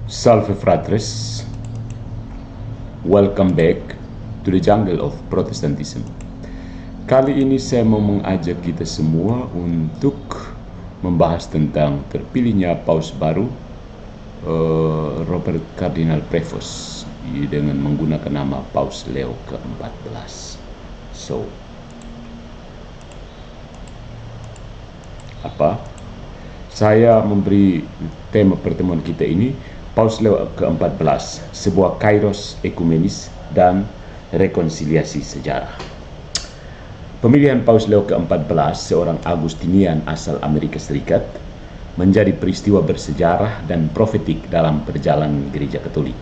Salve fratres, welcome back to the jungle of Protestantism. Kali ini saya mau mengajak kita semua untuk membahas tentang terpilihnya paus baru Robert Kardinal Prevost dengan menggunakan nama Paus Leo ke-14. Saya memberi tema pertemuan kita ini Paus Leo ke-14, sebuah kairos ekumenis dan rekonsiliasi sejarah. Pemilihan Paus Leo ke-14, seorang Agustinian asal Amerika Serikat, menjadi peristiwa bersejarah dan profetik dalam perjalanan gereja Katolik.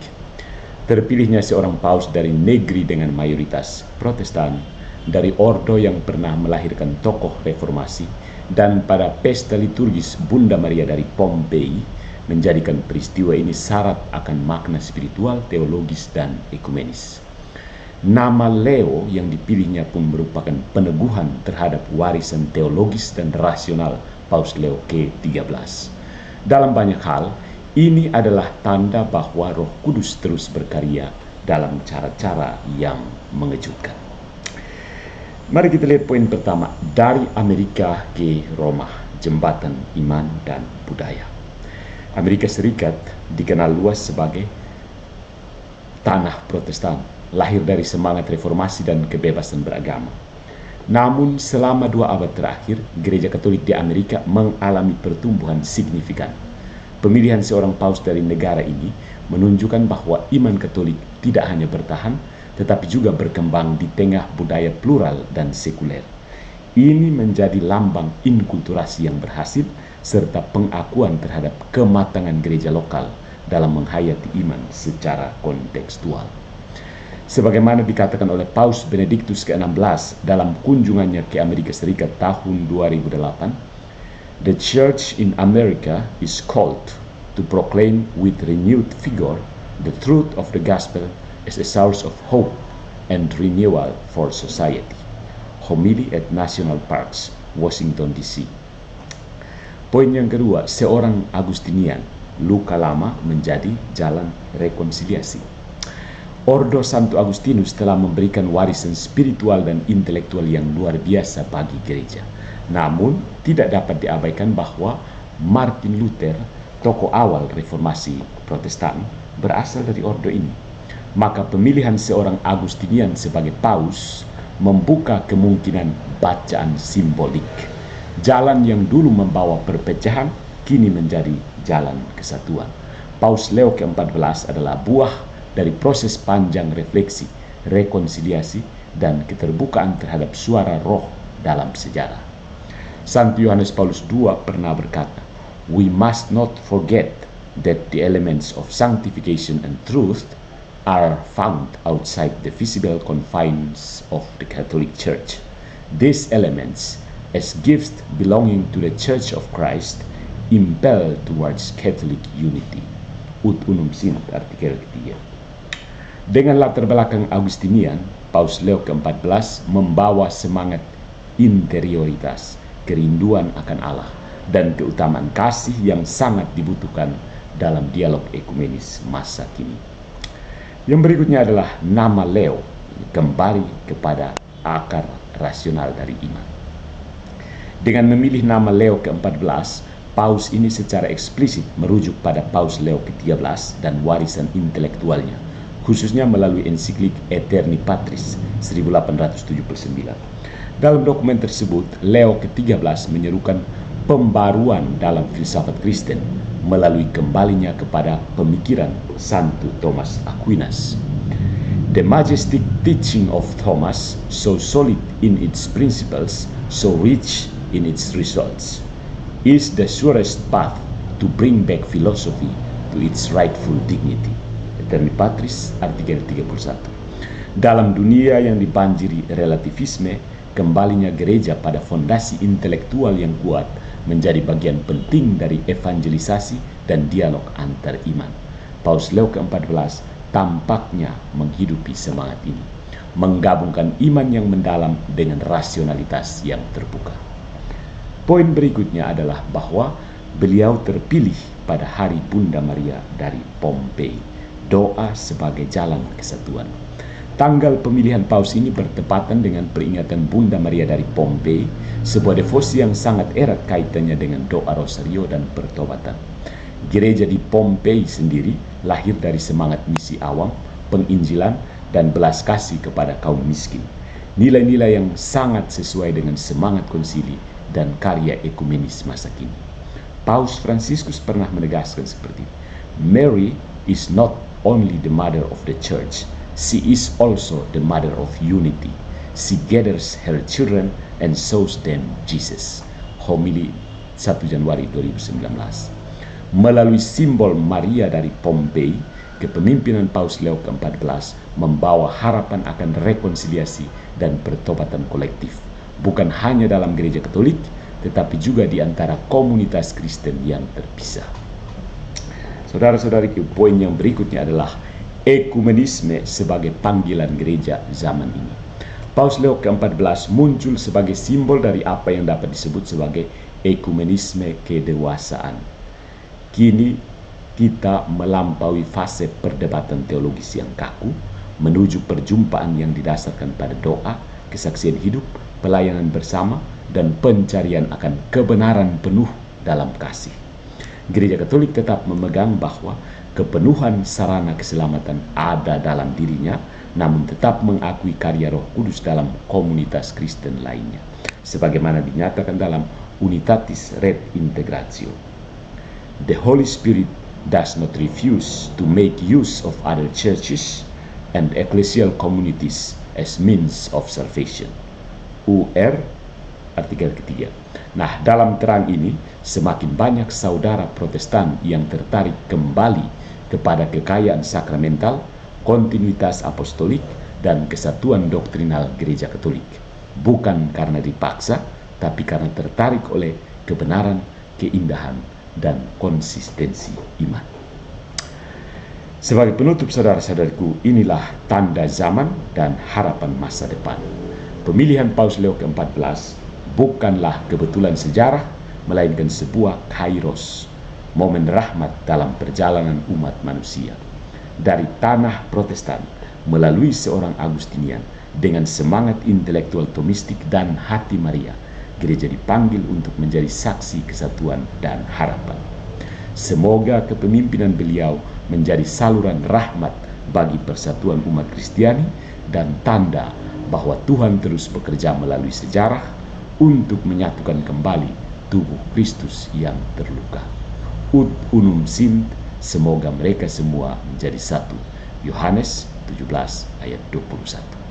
Terpilihnya seorang paus dari negeri dengan mayoritas Protestan, dari ordo yang pernah melahirkan tokoh reformasi, dan pada pesta liturgis Bunda Maria dari Pompei, menjadikan peristiwa ini syarat akan makna spiritual, teologis, dan ekumenis. Nama Leo yang dipilihnya pun merupakan peneguhan terhadap warisan teologis dan rasional Paus Leo ke-13. Dalam banyak hal, ini adalah tanda bahwa Roh Kudus terus berkarya dalam cara-cara yang mengejutkan. Mari kita lihat poin pertama, dari Amerika ke Roma, jembatan iman dan budaya. Amerika Serikat dikenal luas sebagai tanah Protestan, lahir dari semangat reformasi dan kebebasan beragama. Namun selama 2 abad terakhir, gereja Katolik di Amerika mengalami pertumbuhan signifikan. Pemilihan seorang paus dari negara ini menunjukkan bahwa iman Katolik tidak hanya bertahan, tetapi juga berkembang di tengah budaya plural dan sekuler. Ini menjadi lambang inkulturasi yang berhasil, serta pengakuan terhadap kematangan gereja lokal dalam menghayati iman secara kontekstual. Sebagaimana dikatakan oleh Paus Benediktus ke-16 dalam kunjungannya ke Amerika Serikat tahun 2008, "The Church in America is called to proclaim with renewed vigor the truth of the gospel as a source of hope and renewal for society." Homily at National Parks, Washington DC. Poin yang kedua, seorang Agustinian, luka lama menjadi jalan rekonsiliasi. Ordo Santo Agustinus telah memberikan warisan spiritual dan intelektual yang luar biasa bagi gereja. Namun, tidak dapat diabaikan bahwa Martin Luther, tokoh awal reformasi Protestan, berasal dari ordo ini. Maka pemilihan seorang Agustinian sebagai paus membuka kemungkinan bacaan simbolik. Jalan yang dulu membawa perpecahan kini menjadi jalan kesatuan. Paus Leo ke-14 adalah buah dari proses panjang refleksi, rekonsiliasi, dan keterbukaan terhadap suara roh dalam sejarah. Santo Yohanes Paulus II pernah berkata, "We must not forget that the elements of sanctification and truth are found outside the visible confines of the Catholic Church. These elements, as gifts belonging to the Church of Christ, impel towards Catholic unity." Ut Unum Sint, artikel ketiga. Dengan latar belakang Agustinian, Paus Leo ke-14 membawa semangat interioritas, kerinduan akan Allah, dan keutamaan kasih yang sangat dibutuhkan dalam dialog ekumenis masa kini. Yang berikutnya adalah nama Leo, kembali kepada akar rasional dari iman. Dengan memilih nama Leo ke-14, paus ini secara eksplisit merujuk pada Paus Leo ke-13 dan warisan intelektualnya, khususnya melalui ensiklik Aeterni Patris 1879. Dalam dokumen tersebut, Leo ke-13 menyerukan pembaruan dalam filsafat Kristen melalui kembalinya kepada pemikiran Santo Thomas Aquinas. "The majestic teaching of Thomas, so solid in its principles, so rich in its results, is the surest path to bring back philosophy to its rightful dignity." Aeterni Patris, artikel 31. Dalam dunia yang dibanjiri relativisme, kembalinya gereja pada fondasi intelektual yang kuat menjadi bagian penting dari evangelisasi dan dialog antar iman. Paus Leo ke-14 tampaknya menghidupi semangat ini, menggabungkan iman yang mendalam dengan rasionalitas yang terbuka. Poin berikutnya adalah bahwa beliau terpilih pada Hari Bunda Maria dari Pompei. Doa sebagai jalan kesatuan. Tanggal pemilihan paus ini bertepatan dengan peringatan Bunda Maria dari Pompei, sebuah devosi yang sangat erat kaitannya dengan doa rosario dan pertobatan. Gereja di Pompei sendiri lahir dari semangat misi awam, penginjilan, dan belas kasih kepada kaum miskin. Nilai-nilai yang sangat sesuai dengan semangat konsili dan karya ekumenis masa kini. Paus Fransiskus pernah menegaskan seperti ini, Mary is not only the mother of the church, she is also the mother of unity. She gathers her children and shows them Jesus. Homili 1 Januari 2019. Melalui simbol Maria dari Pompei, kepemimpinan Paus Leo ke-14 membawa harapan akan rekonsiliasi dan pertobatan kolektif, bukan hanya dalam gereja Katolik, tetapi juga di antara komunitas Kristen yang terpisah. Saudara-saudariku, poin yang berikutnya adalah ekumenisme sebagai panggilan gereja zaman ini. Paus Leo ke-14 muncul sebagai simbol dari apa yang dapat disebut sebagai ekumenisme kedewasaan. Kini kita melampaui fase perdebatan teologis yang kaku menuju perjumpaan yang didasarkan pada doa, kesaksian hidup, pelayanan bersama, dan pencarian akan kebenaran penuh dalam kasih. Gereja Katolik tetap memegang bahwa kepenuhan sarana keselamatan ada dalam dirinya, namun tetap mengakui karya Roh Kudus dalam komunitas Kristen lainnya, sebagaimana dinyatakan dalam Unitatis Redintegratio. The Holy Spirit does not refuse to make use of other churches and ecclesial communities as means of salvation. UR artikel ketiga. Nah, dalam terang ini semakin banyak saudara Protestan yang tertarik kembali kepada kekayaan sakramental, kontinuitas apostolik, dan kesatuan doktrinal gereja Katolik, bukan karena dipaksa, tapi karena tertarik oleh kebenaran, keindahan, dan konsistensi iman. Sebagai penutup, saudara-saudariku, inilah tanda zaman dan harapan masa depan. Pemilihan Paus Leo ke-14 bukanlah kebetulan sejarah, melainkan sebuah kairos, momen rahmat dalam perjalanan umat manusia. Dari tanah Protestan melalui seorang Agustinian dengan semangat intelektual Thomistik dan hati Maria, gereja dipanggil untuk menjadi saksi kesatuan dan harapan. Semoga kepemimpinan beliau menjadi saluran rahmat bagi persatuan umat Kristiani dan tanda bahwa Tuhan terus bekerja melalui sejarah untuk menyatukan kembali tubuh Kristus yang terluka. Ut unum sint, semoga mereka semua menjadi satu. Yohanes 17 ayat 21.